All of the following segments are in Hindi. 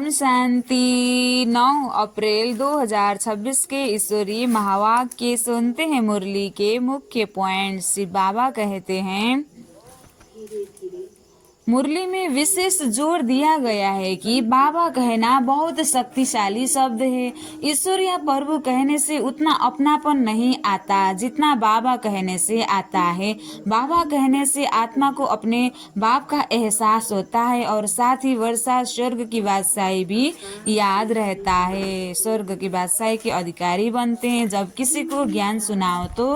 ओम शांति। 9 अप्रैल 2026 के ईश्वरीय महावाक्य सुनते हैं। मुरली के मुख्य पॉइंट। शिव बाबा कहते हैं, मुरली में विशेष जोर दिया गया है कि बाबा कहना बहुत शक्तिशाली शब्द है। ईश्वर या प्रभु कहने से उतना अपनापन नहीं आता जितना बाबा कहने से आता है। बाबा कहने से आत्मा को अपने बाप का एहसास होता है और साथ ही वर्षा स्वर्ग की बादशाही भी याद रहता है। स्वर्ग की बादशाही के अधिकारी बनते हैं। जब किसी को ज्ञान सुनाओ तो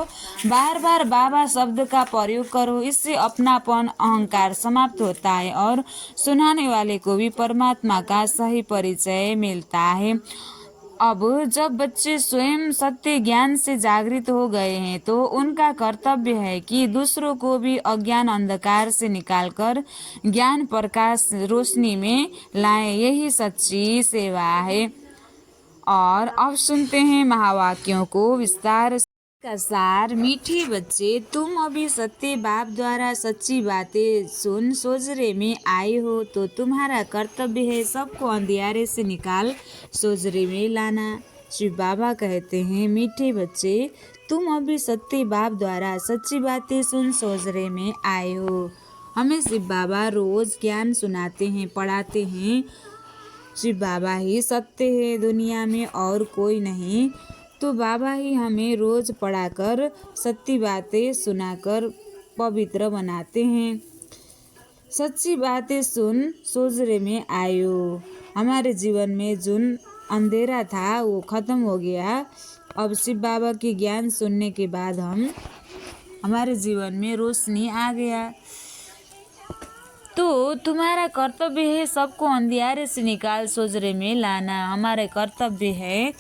बार बार बाबा शब्द का प्रयोग करो। इससे अपनापन अहंकार समाप्त होता है और सुनाने वाले को भी परमात्मा का सही परिचय मिलता है। अब जब बच्चे स्वयं सत्य ज्ञान से जागृत हो गए हैं तो उनका कर्तव्य है कि दूसरों को भी अज्ञान अंधकार से निकालकर ज्ञान प्रकाश रोशनी में लाएं। यही सच्ची सेवा है। और अब सुनते हैं महावाक्यों को विस्तार का सार। मीठे बच्चे, तुम अभी सत्य बाप द्वारा सच्ची बातें सुन सोजरे में आए हो तो तुम्हारा कर्तव्य है सबको अंधियारे से निकाल सोजरे में लाना। शिव बाबा कहते हैं, मीठे बच्चे, तुम अभी सत्य बाप द्वारा सच्ची बातें सुन सोजरे में आए हो। हमें शिव बाबा रोज ज्ञान सुनाते हैं, पढ़ाते हैं। शिव बाबा ही सत्य है, दुनिया में और कोई नहीं। तो बाबा ही हमें रोज पढ़ाकर सच्ची बातें सुनाकर पवित्र बनाते हैं। सच्ची बातें सुन सोजरे में आयो। हमारे जीवन में जो अंधेरा था वो खत्म हो गया। अब शिव बाबा के ज्ञान सुनने के बाद हमारे जीवन में रोशनी आ गया। तो तुम्हारा कर्तव्य है सबको अंधियारे से निकाल सोजरे में लाना। हमारे कर्तव्य है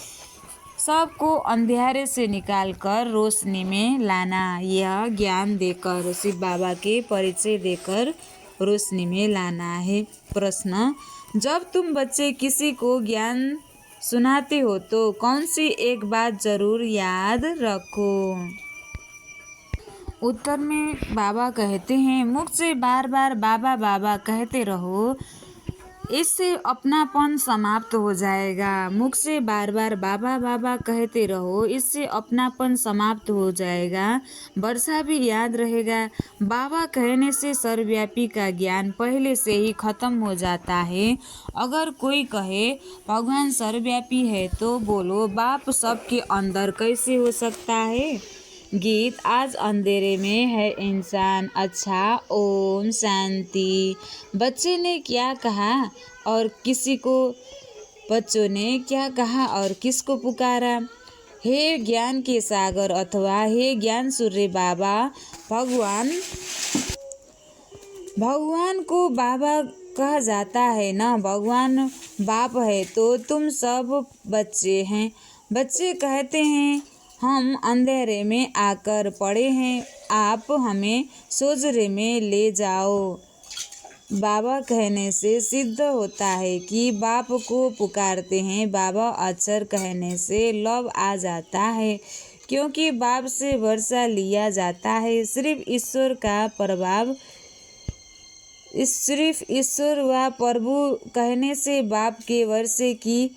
सबको अंधेरे से निकालकर रोशनी में लाना। यह ज्ञान देकर, शिव बाबा के परिचय देकर रोशनी में लाना है। प्रश्न, जब तुम बच्चे किसी को ज्ञान सुनाते हो तो कौन सी एक बात जरूर याद रखो? उत्तर में बाबा कहते हैं, मुख से बार बार बाबा बाबा कहते रहो, इससे अपनापन समाप्त हो जाएगा। मुख से बार बार बाबा बाबा कहते रहो, इससे अपनापन समाप्त हो जाएगा। वर्षा भी याद रहेगा। बाबा कहने से सर्वव्यापी का ज्ञान पहले से ही खत्म हो जाता है। अगर कोई कहे भगवान सर्वव्यापी है तो बोलो, बाप सबके अंदर कैसे हो सकता है? गीत, आज अंधेरे में है इंसान। अच्छा, ओम शांति। बच्चे ने क्या कहा और किसी को, बच्चों ने क्या कहा और किसको पुकारा? हे ज्ञान के सागर अथवा हे ज्ञान सूर्य बाबा। भगवान को बाबा कहा जाता है ना। भगवान बाप है तो तुम सब बच्चे हैं। बच्चे कहते हैं, हम अंधेरे में आकर पड़े हैं, आप हमें सोजरे में ले जाओ। बाबा कहने से सिद्ध होता है कि बाप को पुकारते हैं। बाबा अक्षर कहने से लव आ जाता है, क्योंकि बाप से वर्षा लिया जाता है। सिर्फ ईश्वर व प्रभु कहने से बाप के वर्षे की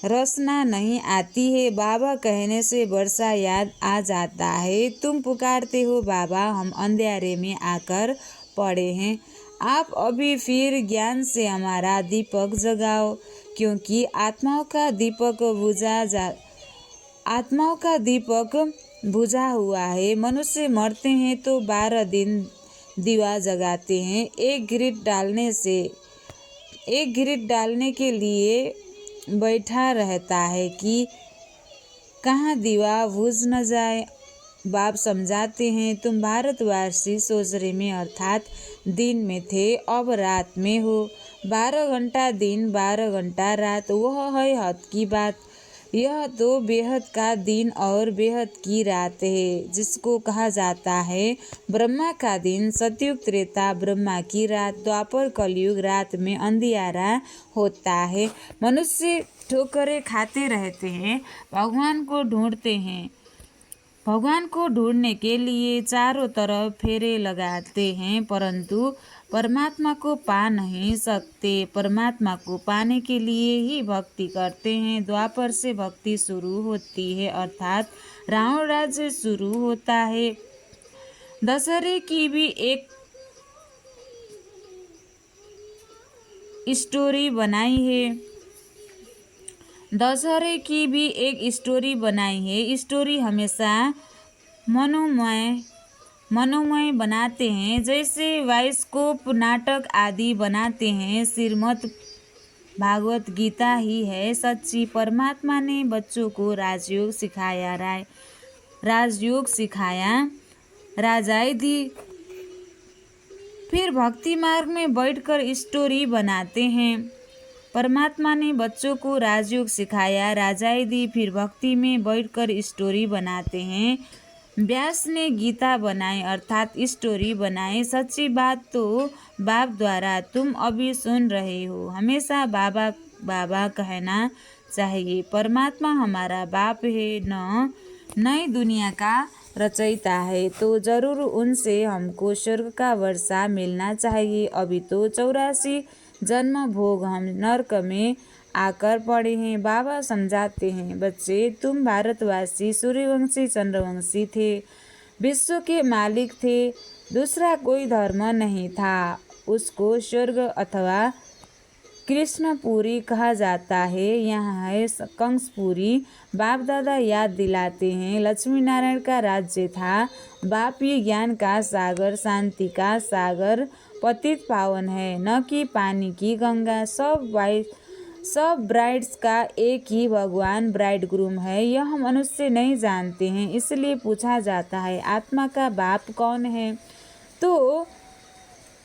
रसना नहीं आती है। बाबा कहने से वर्षा याद आ जाता है। तुम पुकारते हो, बाबा हम अंधेरे में आकर पड़े हैं। आप अभी फिर ज्ञान से हमारा दीपक जगाओ, क्योंकि आत्माओं का दीपक बुझा हुआ है। मनुष्य मरते हैं तो 12 दिन दिवा जगाते हैं। एक घिरिट डालने के लिए बैठा रहता है कि कहाँ दीवा बुझ न जाए। बाप समझाते हैं, तुम भारतवासी सोजरे में अर्थात दिन में थे, अब रात में हो। 12 घंटा दिन, 12 घंटा रात, वह है हद की बात। यह तो बेहद का दिन और बेहद की रात है, जिसको कहा जाता है ब्रह्मा का दिन, सतयुग त्रेता ब्रह्मा की रात, द्वापर कलयुग रात में अंधियारा होता है। मनुष्य ठोकरें खाते रहते हैं, भगवान को ढूंढते हैं। भगवान को ढूंढने के लिए चारों तरफ फेरे लगाते हैं, परंतु परमात्मा को पा नहीं सकते। परमात्मा को पाने के लिए ही भक्ति करते हैं। द्वापर से भक्ति शुरू होती है, अर्थात रावण राज्य शुरू होता है। दशहरे की भी एक स्टोरी बनाई है। दशहरे की भी एक स्टोरी बनाई है। स्टोरी हमेशा मनोमय बनाते हैं, जैसे बाइस्कोप नाटक आदि बनाते हैं। श्रीमद् भागवत गीता ही है सच्ची। परमात्मा ने बच्चों को राजयोग सिखाया, राजाई दी। फिर भक्ति मार्ग में बैठकर स्टोरी बनाते हैं। परमात्मा ने बच्चों को राजयोग सिखाया, राजाई दी, फिर भक्ति में बैठकर स्टोरी बनाते हैं। व्यास ने गीता बनाई, अर्थात स्टोरी बनाई। सच्ची बात तो बाप द्वारा तुम अभी सुन रहे हो। हमेशा बाबा बाबा कहना चाहिए। परमात्मा हमारा बाप है, न नई दुनिया का रचयिता है, तो जरूर उनसे हमको स्वर्ग का वर्षा मिलना चाहिए। अभी तो 84 जन्म भोग हम नरक में आकर पड़े हैं। बाबा समझाते हैं, बच्चे तुम भारतवासी सूर्यवंशी चंद्रवंशी थे, विश्व के मालिक थे। दूसरा कोई धर्म नहीं था। उसको स्वर्ग अथवा कृष्णपुरी कहा जाता है। यहाँ है कंसपुरी। बाप दादा याद दिलाते हैं, लक्ष्मी नारायण का राज्य था। बाप ये ज्ञान का सागर, शांति का सागर, पतित पावन है, न कि पानी की गंगा। सब ब्राइड्स का एक ही भगवान ब्राइड ग्रूम है। यह मनुष्य नहीं जानते हैं, इसलिए पूछा जाता है आत्मा का बाप कौन है। तो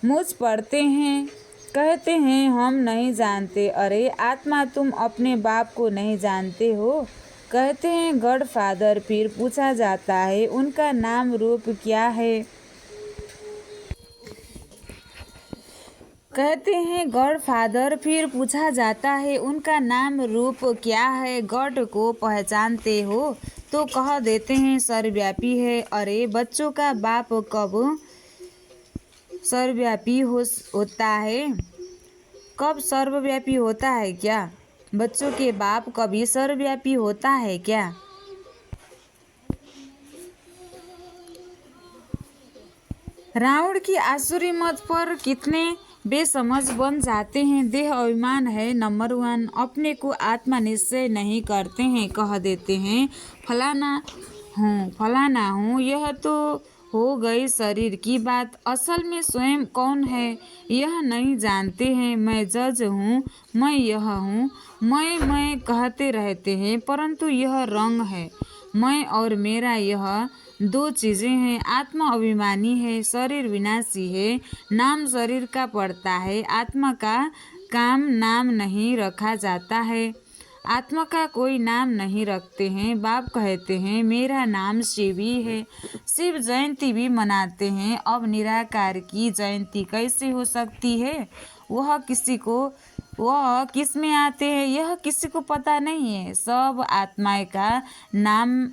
मुझ पढ़ते हैं, कहते हैं हम नहीं जानते। अरे आत्मा, तुम अपने बाप को नहीं जानते हो। कहते हैं गॉड फादर। फिर पूछा जाता है उनका नाम रूप क्या है। कहते हैं गॉड फादर। फिर पूछा जाता है उनका नाम रूप क्या है। गॉड को पहचानते हो? तो कह देते हैं सर्वव्यापी है। अरे बच्चों का बाप कब सर्वव्यापी होता है? कब सर्वव्यापी होता है क्या? बच्चों के बाप कभी सर्वव्यापी होता है क्या? रावण की आसुरी मत पर कितने बेसमझ बन जाते हैं। देह अभिमान है नंबर 1। अपने को आत्मा निश्चय नहीं करते हैं। कह देते हैं फलाना हूँ। यह तो हो गई शरीर की बात। असल में स्वयं कौन है यह नहीं जानते हैं। मैं जज हूँ, मैं यह हूँ, मैं कहते रहते हैं, परंतु यह रंग है। मैं और मेरा यह दो चीज़ें हैं। आत्मा अभिमानी है, शरीर विनाशी है। नाम शरीर का पड़ता है, आत्मा का काम नाम नहीं रखा जाता है। आत्मा का कोई नाम नहीं रखते हैं। बाप कहते हैं मेरा नाम शिव ही है। शिव जयंती भी मनाते हैं। अब निराकार की जयंती कैसे हो सकती है? वह किस में आते हैं यह किसी को पता नहीं है। सब आत्माएं का नाम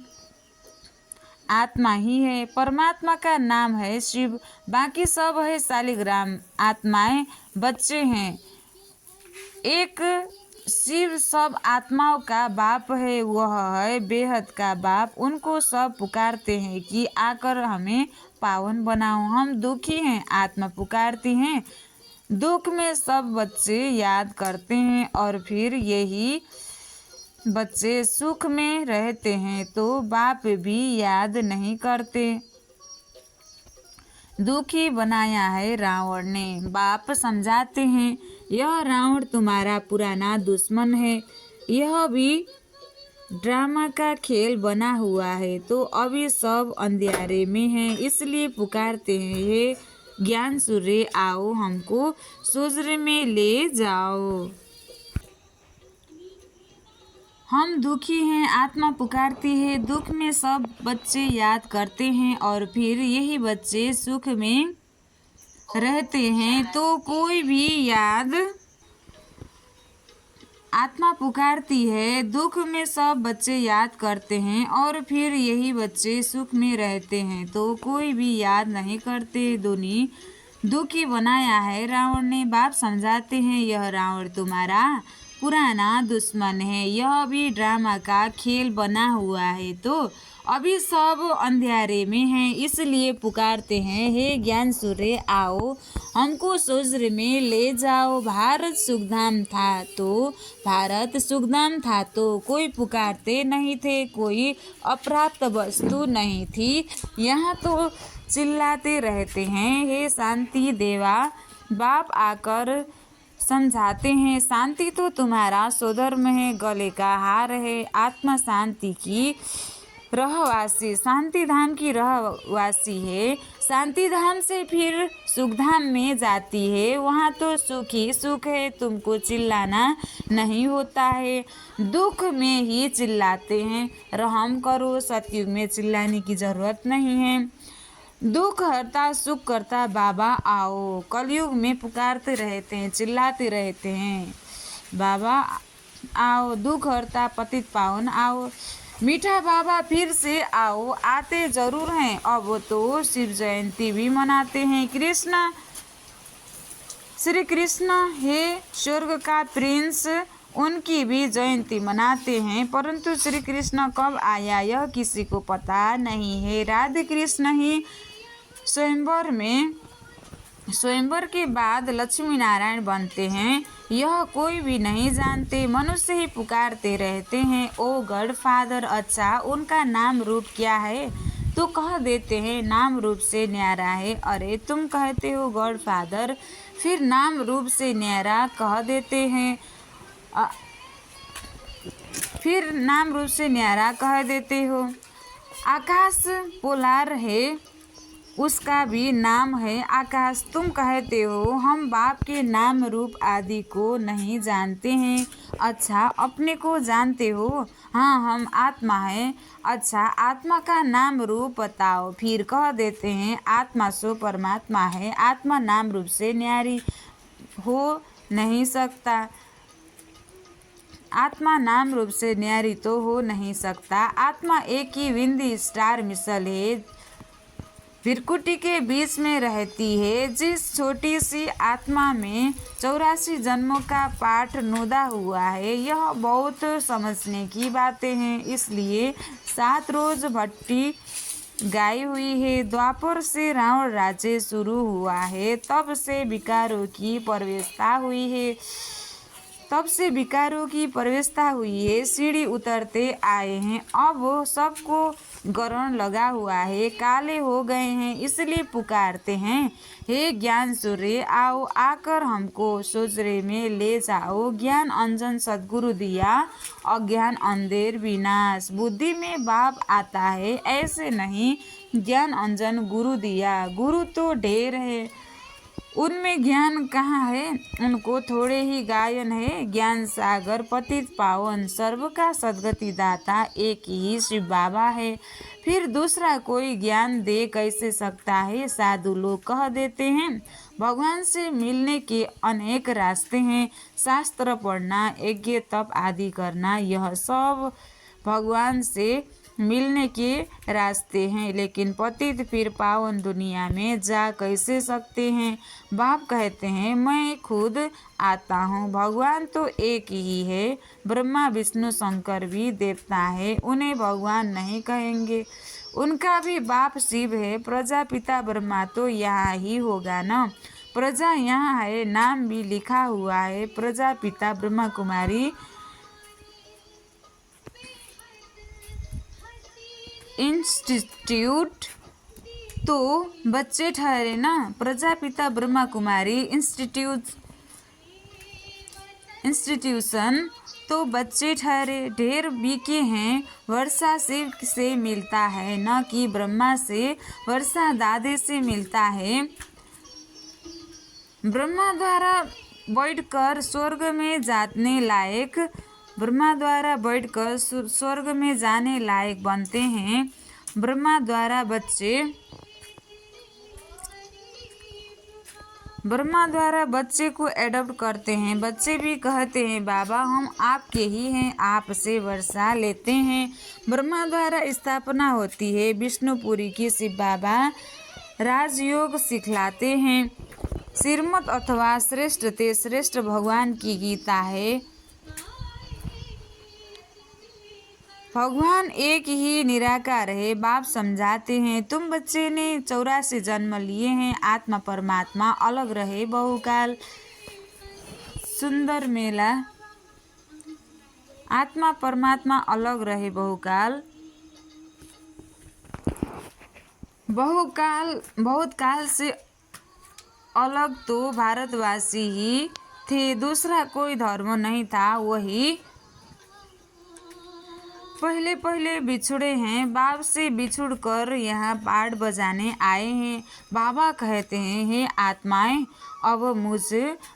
आत्मा ही है। परमात्मा का नाम है शिव, बाकी सब है शालिग्राम। आत्माएं बच्चे हैं। एक शिव सब आत्माओं का बाप है, वह है बेहद का बाप। उनको सब पुकारते हैं कि आकर हमें पावन बनाओ। हम दुखी हैं, आत्मा पुकारती हैं। दुख में सब बच्चे याद करते हैं और फिर यही बच्चे सुख में रहते हैं तो बाप भी याद नहीं करते। दुखी बनाया है रावण ने। बाप समझाते हैं यह रावण तुम्हारा पुराना दुश्मन है। यह भी ड्रामा का खेल बना हुआ है, तो अभी सब अंधियारे में है, इसलिए पुकारते हैं हे ज्ञान सूर्य आओ, हमको सूर्य में ले जाओ। हम दुखी हैं, आत्मा पुकारती है। दुख में सब बच्चे याद करते हैं और फिर यही बच्चे सुख में रहते हैं तो कोई भी याद। आत्मा पुकारती है, दुख में सब बच्चे याद करते हैं और फिर यही बच्चे सुख में रहते हैं तो कोई भी याद नहीं करते। दुखी बनाया है रावण ने। बाप समझाते हैं यह रावण तुम्हारा पुराना दुश्मन है, यह भी ड्रामा का खेल बना हुआ है, तो अभी सब अंधेरे में हैं, इसलिए पुकारते हैं हे ज्ञान सूर्य आओ हमको सूर्य में ले जाओ। भारत सुखधाम था तो कोई पुकारते नहीं थे, कोई अप्राप्त वस्तु नहीं थी, यहाँ तो चिल्लाते रहते हैं हे शांति देवा। बाप आकर समझाते हैं शांति तो तुम्हारा स्वधर्म है, गले का हार है, आत्मा शांति की रहवासी, शांति धाम की रहवासी है। शांति धाम से फिर सुखधाम में जाती है, वहाँ तो सुख ही सुख है, तुमको चिल्लाना नहीं होता है, दुख में ही चिल्लाते हैं। रहम करो, सतयुग में चिल्लाने की जरूरत नहीं है। दुख हरता सुख करता बाबा आओ, कलयुग में पुकारते रहते हैं, चिल्लाते रहते हैं बाबा आओ, दुख हरता पतित पावन आओ, मीठा बाबा फिर से आओ, आते जरूर हैं। अब तो शिव जयंती भी मनाते हैं, श्री कृष्ण हे स्वर्ग का प्रिंस, उनकी भी जयंती मनाते हैं, परंतु श्री कृष्ण कब आया यह किसी को पता नहीं है। राधे कृष्ण ही स्वयंवर के बाद लक्ष्मी नारायण बनते हैं, यह कोई भी नहीं जानते, मनुष्य ही पुकारते रहते हैं ओ गॉड फादर। अच्छा उनका नाम रूप क्या है, तो कह देते हैं नाम रूप से न्यारा है। अरे तुम कहते हो गॉड फादर, फिर नाम रूप से न्यारा कह देते हैं, फिर नाम रूप से न्यारा कह देते हो। आकाश पोलार है, उसका भी नाम है आकाश, तुम कहते हो हम बाप के नाम रूप आदि को नहीं जानते हैं। अच्छा अपने को जानते हो, हाँ हम आत्मा है। अच्छा आत्मा का नाम रूप बताओ, फिर कह देते हैं आत्मा सो परमात्मा है, आत्मा नाम रूप से न्यारी हो नहीं सकता, आत्मा नाम रूप से न्यारी तो हो नहीं सकता। आत्मा एक ही विंदी स्टार मिसल है, भृकुटी के बीच में रहती है। जिस छोटी सी आत्मा में 84 जन्मों का पाठ नोदा हुआ है, यह बहुत समझने की बातें हैं, इसलिए 7 रोज भट्टी गाई हुई है। द्वापर से रावण राज्य शुरू हुआ है, तब से विकारों की प्रवेशता हुई है, सीढ़ी उतरते आए हैं, अब सबको ग्रहण लगा हुआ है, काले हो गए हैं, इसलिए पुकारते हैं हे ज्ञान सूर्य आओ, आकर हमको सूर्य में ले जाओ। ज्ञान अंजन सद्गुरु दिया, अज्ञान अंधेर विनाश, बुद्धि में बाप आता है, ऐसे नहीं ज्ञान अंजन गुरु दिया। गुरु तो ढेर है, उनमें ज्ञान कहाँ है, उनको थोड़े ही गायन है। ज्ञान सागर पतित पावन, सर्व का सदगति दाता एक ही शिव बाबा है, फिर दूसरा कोई ज्ञान दे कैसे सकता है। साधु लोग कह देते हैं भगवान से मिलने के अनेक रास्ते हैं, शास्त्र पढ़ना, यज्ञ तप आदि करना, यह सब भगवान से मिलने के रास्ते हैं, लेकिन पतित फिर पावन दुनिया में जा कैसे सकते हैं। बाप कहते हैं मैं खुद आता हूँ, भगवान तो एक ही है, ब्रह्मा विष्णु शंकर भी देवता है, उन्हें भगवान नहीं कहेंगे, उनका भी बाप शिव है। प्रजापिता ब्रह्मा तो यहाँ ही होगा ना, प्रजा यहाँ है, नाम भी लिखा हुआ है प्रजापिता ब्रह्मा कुमारी इंस्टीट्यूट, तो बच्चे ठहरे ना, प्रजापिता ब्रह्मा कुमारी इंस्टीट्यूशन तो बच्चे ठहरे। ढेर बीके हैं, वर्षा शिव से मिलता है, न कि ब्रह्मा से, वर्षा दादे से मिलता है। ब्रह्मा द्वारा बैठकर स्वर्ग में जाने लायक, ब्रह्मा द्वारा बैठकर स्वर्ग में जाने लायक बनते हैं। ब्रह्मा द्वारा बच्चे को एडॉप्ट करते हैं, बच्चे भी कहते हैं बाबा हम आपके ही हैं, आपसे वर्षा लेते हैं। ब्रह्मा द्वारा स्थापना होती है विष्णुपुरी की, शिव बाबा राजयोग सिखलाते हैं। श्रीमत अथवा श्रेष्ठ ते श्रेष्ठ भगवान की गीता है। भगवान एक ही निराकार है। बाप समझाते हैं, तुम बच्चे ने 84 जन्म लिए हैं, आत्मा परमात्मा अलग रहे बहुकाल। सुंदर मेला। आत्मा परमात्मा अलग रहे बहुकाल। बहुत काल से अलग तो भारतवासी ही थे, दूसरा कोई धर्म नहीं था। वही पहले पहले बिछुड़े हैं, बाप से बिछुड़ कर यहाँ पाठ बजाने आए हैं। बाबा कहते हैं, हे आत्माएं, अब मुझ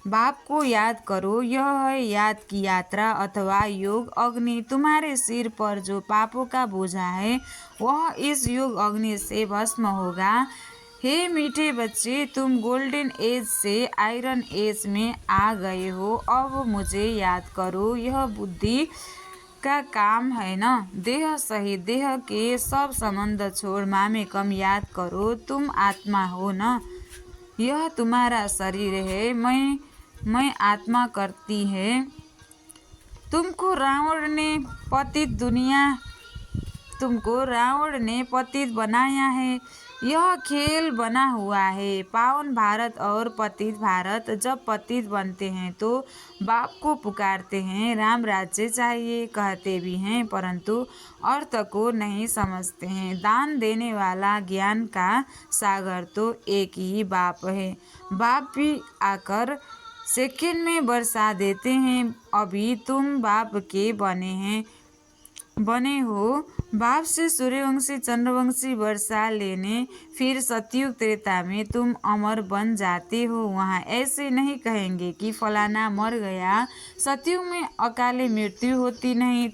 बाप को याद करो। यह है याद की यात्रा अथवा योग अग्नि। तुम्हारे सिर पर जो पापों का बोझा है वह इस योग अग्नि से भस्म होगा। हे मीठे बच्चे, तुम गोल्डन एज से आयरन एज में आ गए हो। अब मुझे याद करो। यह बुद्धि का काम है न। देह सहित देह के सब संबंध छोड़ मामे कम याद करो। तुम आत्मा हो न, यह तुम्हारा शरीर है। मैं आत्मा करती है। तुमको रावण ने पतित बनाया है। यह खेल बना हुआ है, पावन भारत और पतित भारत। जब पतित बनते हैं तो बाप को पुकारते हैं, राम राज्य चाहिए कहते भी हैं, परंतु अर्थ को नहीं समझते हैं। दान देने वाला ज्ञान का सागर तो एक ही बाप है। बाप भी आकर सेकंड में बरसा देते हैं। अभी तुम बाप के बने हो। बाप से सूर्यवंशी चंद्रवंशी वर्षा लेने, फिर सतयुग त्रेता में तुम अमर बन जाते हो। वहाँ ऐसे नहीं कहेंगे कि फलाना मर गया। सतयुग में अकाले मृत्यु होती नहीं,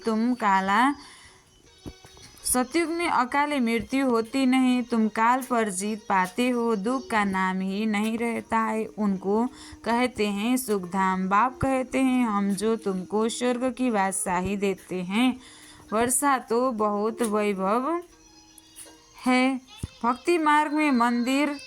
तुम काल पर जीत पाते हो। दुख का नाम ही नहीं रहता है, उनको कहते हैं सुखधाम। बाप कहते हैं, हम जो तुमको स्वर्ग की बादशाही देते हैं। वर्षा तो बहुत वैभव है। भक्ति मार्ग में मंदिर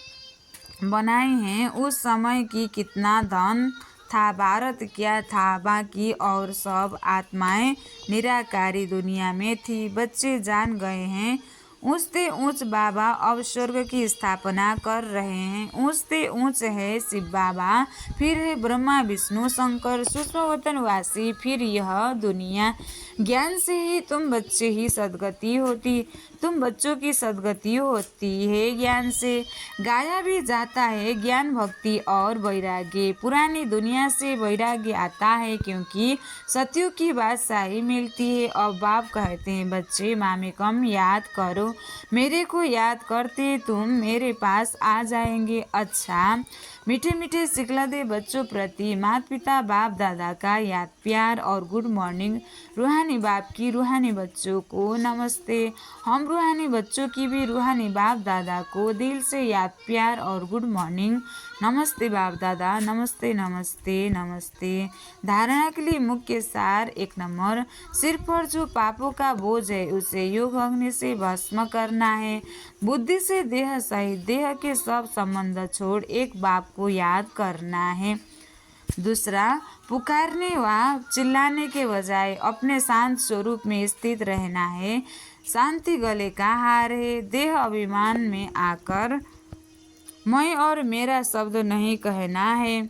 बनाए हैं, उस समय की कितना धन था। भारत क्या था, बाकी और सब आत्माएं निराकारी दुनिया में थी। बच्चे जान गए हैं, ऊंचते ऊंच बाबा अब स्वर्ग की स्थापना कर रहे हैं। ऊंचते ऊंच है शिव बाबा, फिर है ब्रह्मा विष्णु शंकर सूक्ष्म वतनवासी, फिर यह दुनिया। ज्ञान से ही तुम बच्चे ही सदगति होती, तुम बच्चों की सदगति होती है ज्ञान से। गाया भी जाता है ज्ञान भक्ति और वैराग्य। पुरानी दुनिया से वैराग्य आता है क्योंकि सतयुग की बादशाही मिलती है। अब बाप कहते हैं, बच्चे मामे कम याद करो। मेरे को याद करते तुम मेरे पास आ जाएंगे। अच्छा मीठे मीठे सिखला दे बच्चों प्रति माता पिता बाप दादा का याद प्यार और गुड मॉर्निंग। रूहानी बाप की रूहानी बच्चों को नमस्ते। हम रूहानी बच्चों की भी रूहानी बाप दादा को दिल से याद प्यार और गुड मॉर्निंग। नमस्ते बाप दादा, नमस्ते नमस्ते नमस्ते। धारणा के लिए मुख्य सार 1 नंबर, सिर पर जो पापों का बोझ है उसे योग अग्नि से भस्म करना है। बुद्धि से देह सहित देह के सब संबंध छोड़ एक बाप को याद करना है। दूसरा, पुकारने व चिल्लाने के बजाय अपने शांत स्वरूप में स्थित रहना है। शांति गले का हार है। देह अभिमान में आकर मैं और मेरा शब्द नहीं कहना है।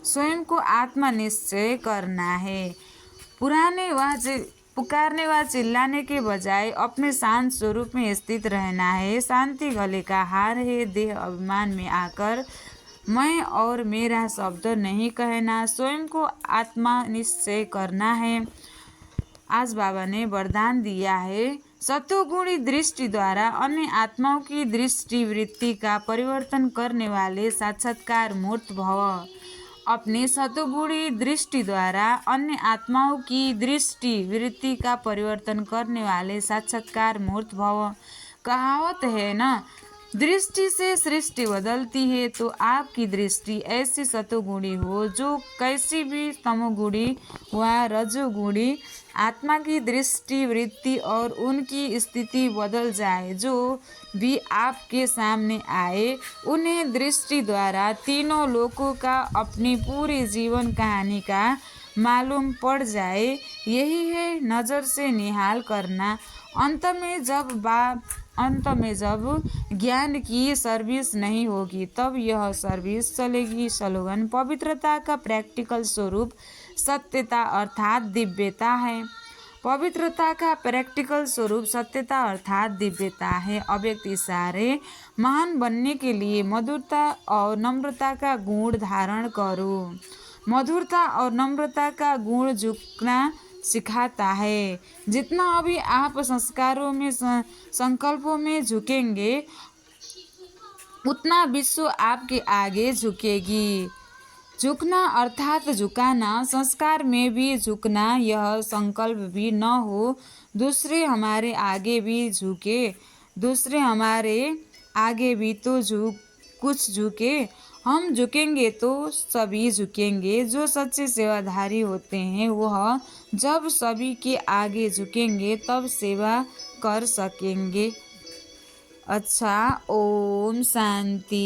स्वयं को आत्मा निश्चय करना है। पुकारने व चिल्लाने के बजाय अपने शांत स्वरूप में स्थित रहना है। शांति गले का हार है। देह अभिमान में आकर मैं और मेरा शब्द नहीं कहना। स्वयं को आत्मा निश्चय करना है। आज बाबा ने वरदान दिया है, सत्वगुणी दृष्टि द्वारा अन्य आत्माओं की दृष्टि वृत्ति का परिवर्तन करने वाले साक्षात्कार मूर्त भव। अपने सत्वगुणी दृष्टि द्वारा अन्य आत्माओं की दृष्टि वृत्ति का परिवर्तन करने वाले साक्षात्कार मूर्त भव। कहावत है न, दृष्टि से सृष्टि बदलती है, तो आपकी दृष्टि ऐसी सतोगुणी हो जो कैसी भी तमोगुणी व रजोगुणी आत्मा की दृष्टि वृत्ति और उनकी स्थिति बदल जाए। जो भी आपके सामने आए उन्हें दृष्टि द्वारा तीनों लोकों का अपनी पूरी जीवन कहानी का मालूम पड़ जाए। यही है नज़र से निहाल करना। अंत में जब ज्ञान की सर्विस नहीं होगी तब यह सर्विस चलेगी। स्लोगन: पवित्रता का प्रैक्टिकल स्वरूप सत्यता अर्थात दिव्यता है। पवित्रता का प्रैक्टिकल स्वरूप सत्यता अर्थात दिव्यता है। अव्यक्त इशारे: महान बनने के लिए मधुरता और नम्रता का गुण धारण करो। मधुरता और नम्रता का गुण झुकना सिखाता है। जितना अभी आप संस्कारों में संकल्पों में झुकेंगे उतना विश्व आपके आगे झुकेगी। झुकना अर्थात झुकाना, संस्कार में भी झुकना। यह संकल्प भी न हो दूसरे हमारे आगे भी झुके, दूसरे हमारे आगे भी तो कुछ झुके। हम झुकेंगे तो सभी झुकेंगे। जो सच्चे सेवाधारी होते हैं वह जब सभी के आगे झुकेंगे तब सेवा कर सकेंगे। अच्छा, ओम शांति।